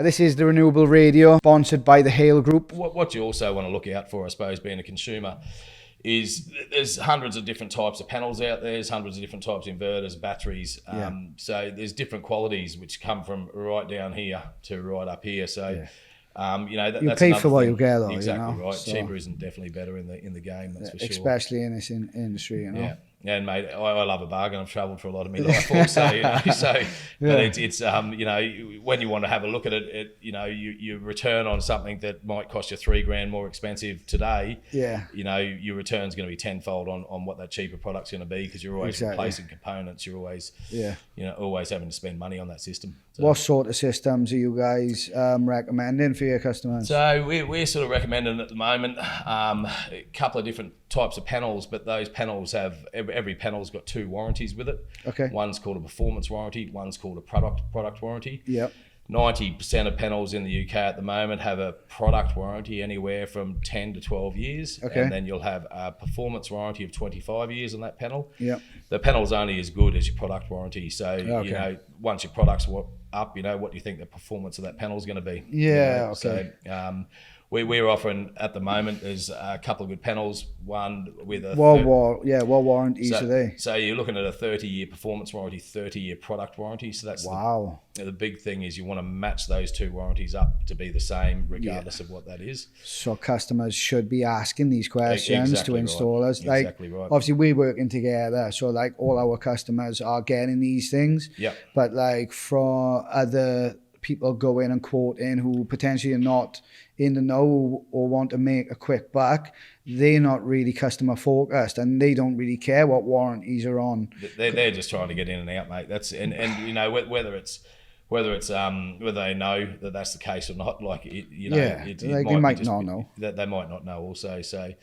This is the Renewable Radio, sponsored by the Hale Group. What you also want to look out for, I suppose, being a consumer, is there's hundreds of different types of panels out there. There's hundreds of different types of inverters, batteries. So there's different qualities which come from right down here to right up here. So, you know, you that's pay for what you get, though. Exactly, you know? right. So, cheaper isn't definitely better in the game. That's for sure. Especially in this industry, you know. Yeah. And mate, I love a bargain. I've travelled for a lot of my life also, you know. So, but it's you know, when you want to have a look at it, you know, you return on something that might cost you $3,000 more expensive today. Yeah. You know, your return's going to be tenfold on what that cheaper product's going to be, because you're always replacing components. You're always, you know, always having to spend money on that system. So, what sort of systems are you guys recommending for your customers? So we're sort of recommending at the moment a couple of different types of panels, but those panels have every panel's got two warranties with it. Okay. One's called a performance warranty, one's called a product warranty. Yep. 90% of panels in the UK at the moment have a product warranty anywhere from 10 to 12 years. Okay. And then you'll have a performance warranty of 25 years on that panel. Yep. The panel's only as good as your product warranty. So, you know, once your product's up, you know, what do you think the performance of that panel is going to be? Yeah, you know? okay. So, we're offering at the moment, there's a couple of good panels, one with a... What warranties are they? So you're looking at a 30-year performance warranty, 30-year product warranty. So that's the big thing is you want to match those two warranties up to be the same regardless of what that is. So customers should be asking these questions to installers. Right. Like, exactly right. Obviously we're working together, so like all our customers are getting these things. Yep. But like for other people go in and quote in who potentially are not in the know or want to make a quick buck, they're not really customer focused and they don't really care what warranties are on. They're just trying to get in and out, mate. That's and you know, whether they know that that's the case or not, like you know, they might not know. That they might not know also. So,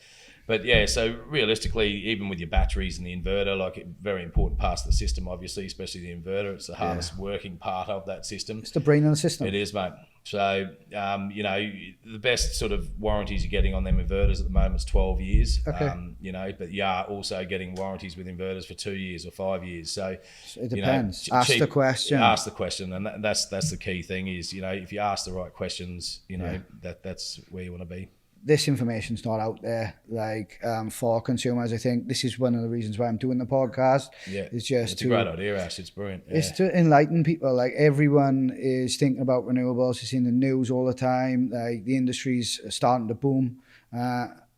but yeah, so realistically, even with your batteries and the inverter, like very important parts of the system, obviously, especially the inverter, it's the hardest working part of that system. It's the brain of the system. It is, mate. So, you know, the best sort of warranties you're getting on them inverters at the moment is 12 years. Okay. You know, but you are also getting warranties with inverters for 2 years or 5 years. So it depends. You know, ask the question. Ask the question, and that's the key thing is, you know, if you ask the right questions, you know, that's where you want to be. This information's not out there, like for consumers. I think this is one of the reasons why I'm doing the podcast. Yeah, it's just it's a great idea, Ash. It's brilliant. Yeah. It's to enlighten people. Like everyone is thinking about renewables. It's in the news all the time. Like the industry's starting to boom,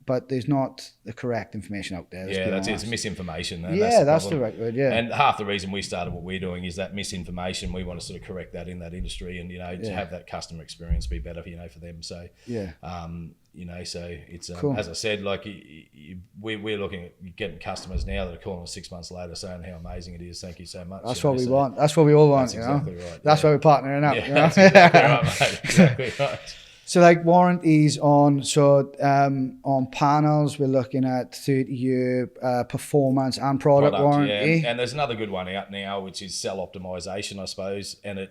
but there's not the correct information out there. It's misinformation. That's the right word. Yeah, and half the reason we started what we're doing is that misinformation. We want to sort of correct that in that industry, and you know, to have that customer experience be better, you know, for them. So you know, so it's cool. As I said, like we're looking at getting customers now that are calling us 6 months later saying how amazing it is. Thank you so much. That's what we want. That's what we all want. That's exactly right. That's why we're partnering up. Yeah, you know? That's exactly right, mate. Exactly right. So like warranties on panels, we're looking at 30-year performance and product warranty. Yeah. And there's another good one out now, which is cell optimization, I suppose. And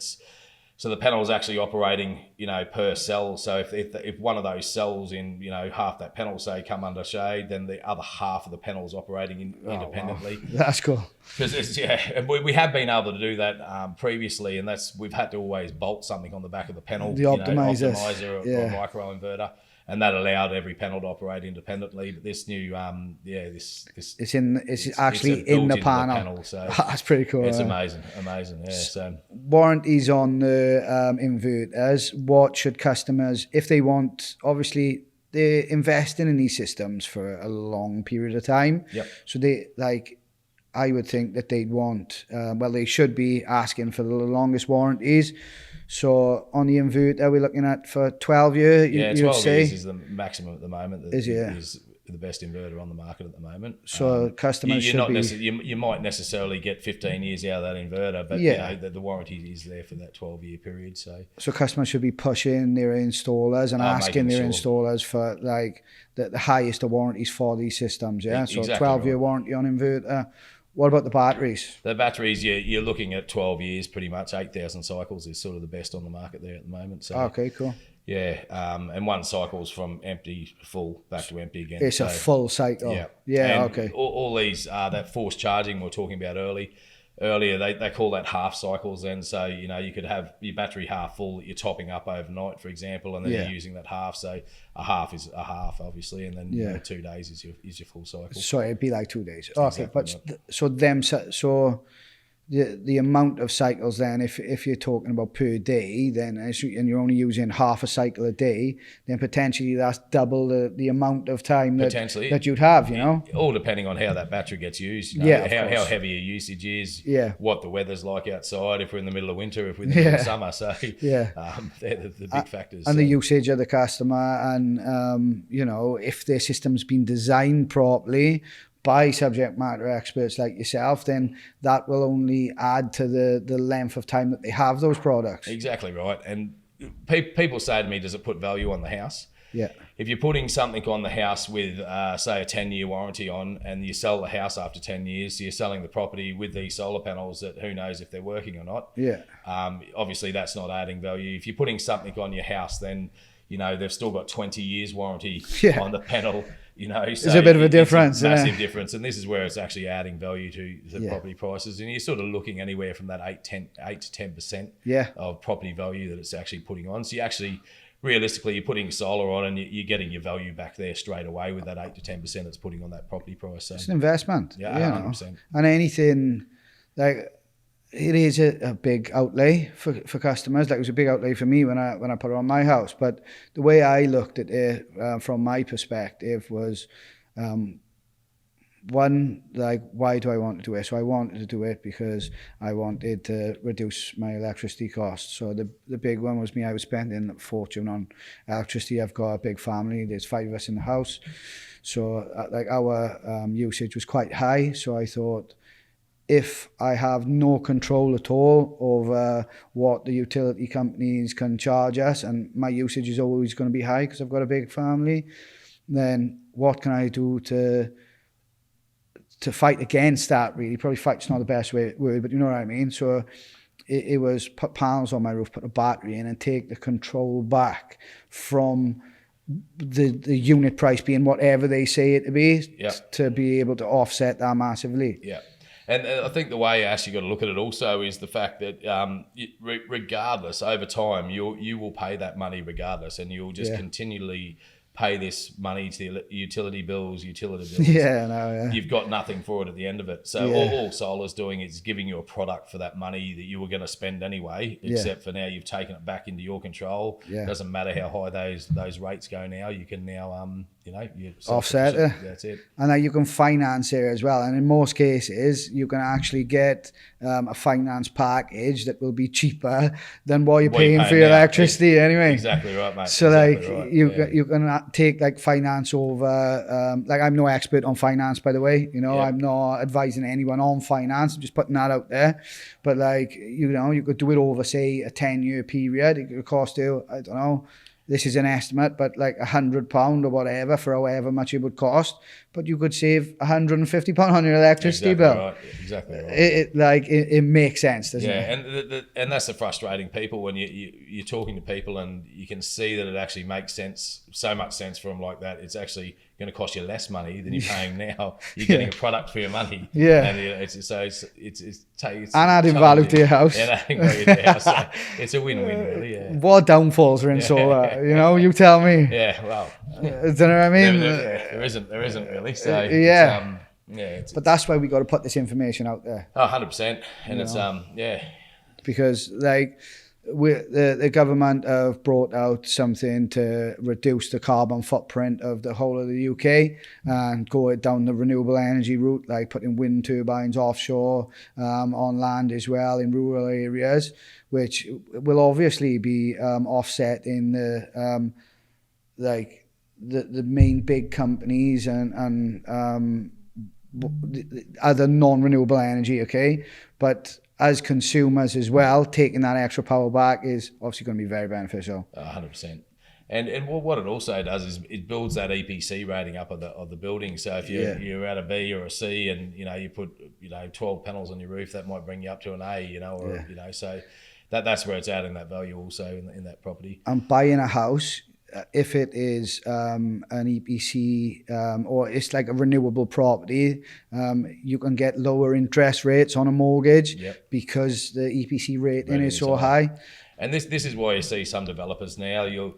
so the panel is actually operating, you know, per cell. So if one of those cells in, you know, half that panel, say, come under shade, then the other half of the panel is operating independently. Wow. That's cool. Because and we have been able to do that previously, and we've had to always bolt something on the back of the panel, the optimizer or micro inverter. And that allowed every panel to operate independently. But this new, it's actually in the panel. So that's pretty cool. It's amazing. Yeah. So warranties on the inverters. What should customers, if they want, obviously they're investing in these systems for a long period of time. Yep. So I would think that they'd want, they should be asking for the longest warranties. So on the inverter, we're looking at for 12 years. Yeah, 12 years is the maximum at the moment. Is the best inverter on the market at the moment. So customers you might necessarily get 15 years out of that inverter, but you know, the warranty is there for that 12-year period. So customers should be pushing their installers and asking their installers for like the highest of warranties for these systems. Yeah, so exactly 12-year warranty on inverter. What about the batteries? The batteries, you're looking at 12 years, pretty much 8,000 cycles is sort of the best on the market there at the moment. So okay, cool. Yeah, and one cycle's from empty to full, back to empty again. It's a full cycle. Yeah, okay. All these, that forced charging we were talking about earlier, earlier, they call that half cycles. Then, so you could have your battery half full that you're topping up overnight, for example, and then you're using that half. So a half is a half, obviously, and then 2 days is your full cycle. So it'd be like 2 days. Okay, Exactly but right. so the amount of cycles then, if you're talking about per day, then and you're only using half a cycle a day, then potentially that's double the amount of time that you'd have, all depending on how that battery gets used, how heavy your usage is, what the weather's like outside, if we're in the middle of winter, if we're in the middle of summer. So they're the big factors. And the usage of the customer, and if their system's been designed properly by subject matter experts like yourself, then that will only add to the length of time that they have those products. Exactly right. And people say to me, does it put value on the house? Yeah. If you're putting something on the house with, say, a 10-year warranty on, and you sell the house after 10 years, so you're selling the property with these solar panels that who knows if they're working or not. Yeah. Obviously, that's not adding value. If you're putting something on your house, then, they've still got 20 years warranty on the panel. So there's a bit of a difference. It's a massive difference. And this is where it's actually adding value to the property prices. And you're sort of looking anywhere from that 8 to 10% of property value that it's actually putting on. So you actually, realistically, you're putting solar on and you're getting your value back there straight away with that 8 to 10% it's putting on that property price. So it's an investment. Yeah, 100%. And anything, like, it is a big outlay for customers. Like, it was a big outlay for me when I put it on my house. But the way I looked at it from my perspective was, one, like, why do I want to do it? So I wanted to do it because I wanted to reduce my electricity costs. So the big one was I was spending a fortune on electricity. I've got a big family. There's 5 of us in the house. So our usage was quite high. So I thought, if I have no control at all over what the utility companies can charge us, and my usage is always going to be high because I've got a big family, then what can I do to fight against that, really? Probably fight's not the best word, but you know what I mean? So it was put panels on my roof, put a battery in, and take the control back from the unit price being whatever they say it to be, to be able to offset that massively. Yeah. And I think the way you actually got to look at it also is the fact that regardless, over time, you will pay that money regardless, and you'll just continually pay this money to the utility bills. You've got nothing for it at the end of it. So all solar's doing is giving you a product for that money that you were going to spend anyway, except for now you've taken it back into your control. Doesn't matter how high those rates go now, you can now you offset it. That's it. And then you can finance it as well. And in most cases, you can actually get a finance package that will be cheaper than what you're paying for your electricity anyway. Exactly right, mate. So you can take like finance over. Like, I'm no expert on finance, by the way. I'm not advising anyone on finance. I'm just putting that out there. But like, you could do it over, say, a 10-year period. It could cost you, I don't know, this is an estimate, but like £100 or whatever for however much it would cost. But you could save £150 on your electricity bill. Right. Exactly right. It makes sense, doesn't it? Yeah, and that's the frustrating people when you're talking to people and you can see that it actually makes sense, so much sense for them like that. It's actually going to cost you less money than you're paying now. You're getting a product for your money. Yeah. And it's and adding value to your house. And adding value to your house. So it's a win-win, really. Yeah. What downfalls are in solar? You tell me. Yeah. Well. Do you know what I mean? There isn't really. So but that's why we got to put this information out there. 100%. And it's because like the government have brought out something to reduce the carbon footprint of the whole of the UK and go down the renewable energy route, like putting wind turbines offshore, on land as well in rural areas, which will obviously be offset in the the main big companies and other non-renewable energy, okay? But as consumers as well, taking that extra power back is obviously going to be very beneficial. 100%. And what it also does is it builds that EPC rating up of the building. So if you're at a B or a C and you put 12 panels on your roof, that might bring you up to an A, so that's where it's adding that value also in that property. And buying a house, if it is an EPC or it's like a renewable property, you can get lower interest rates on a mortgage because the EPC rating is so high. And this is why you see some developers now, you'll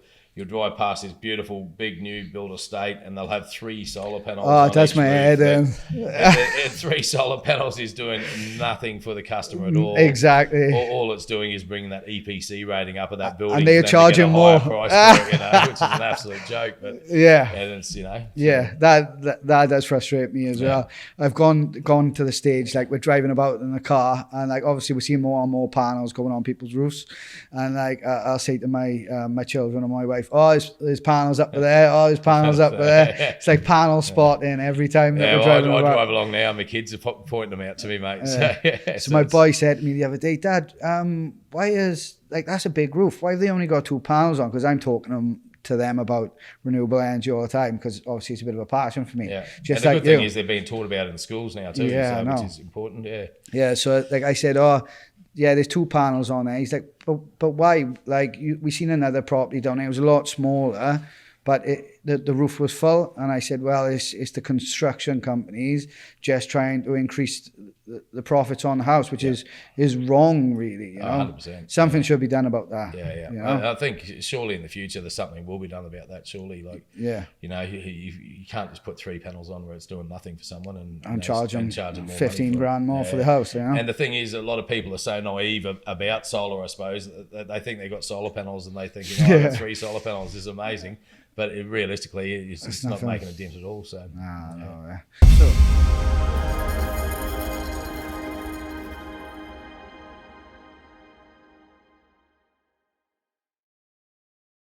drive past this beautiful big new build estate and they'll have 3 solar panels. Oh, that's my head. And 3 solar panels is doing nothing for the customer at all. Exactly. All it's doing is bringing that EPC rating up of that building. And they're charging more. Price for it, which is an absolute joke. But yeah. And it's, Yeah, that does frustrate me as well. I've gone to the stage, like we're driving about in the car and like obviously we're seeing more and more panels going on people's roofs. And like I'll say to my children and my wife, oh, there's panels up there. Oh, there's panels up there. It's like panel spotting every time that we're driving. I drive along now. My kids are pointing them out to me, mate. So my boy said to me the other day, Dad, why is like that's a big roof? Why have they only got 2 panels on? Because I'm talking to them about renewable energy all the time because obviously it's a bit of a passion for me. Yeah. Just and the like good thing is they're being taught about it in schools now too, which is important. Yeah. Yeah. So like I said, there's 2 panels on there. He's like, but why? Like we seen another property down there. It was a lot smaller, but the roof was full. And I said, well, it's the construction companies just trying to increase the profits on the house, which is wrong, really. 100%. Something should be done about that. Yeah. I think surely in the future there's something will be done about that. Surely, like you can't just put 3 panels on where it's doing nothing for someone and charge them more 15 grand more for the house. And the thing is, a lot of people are so naive about solar. I suppose they think they got solar panels and they think, I got 3 solar panels is amazing. But realistically, it's not making a dent at all. So, So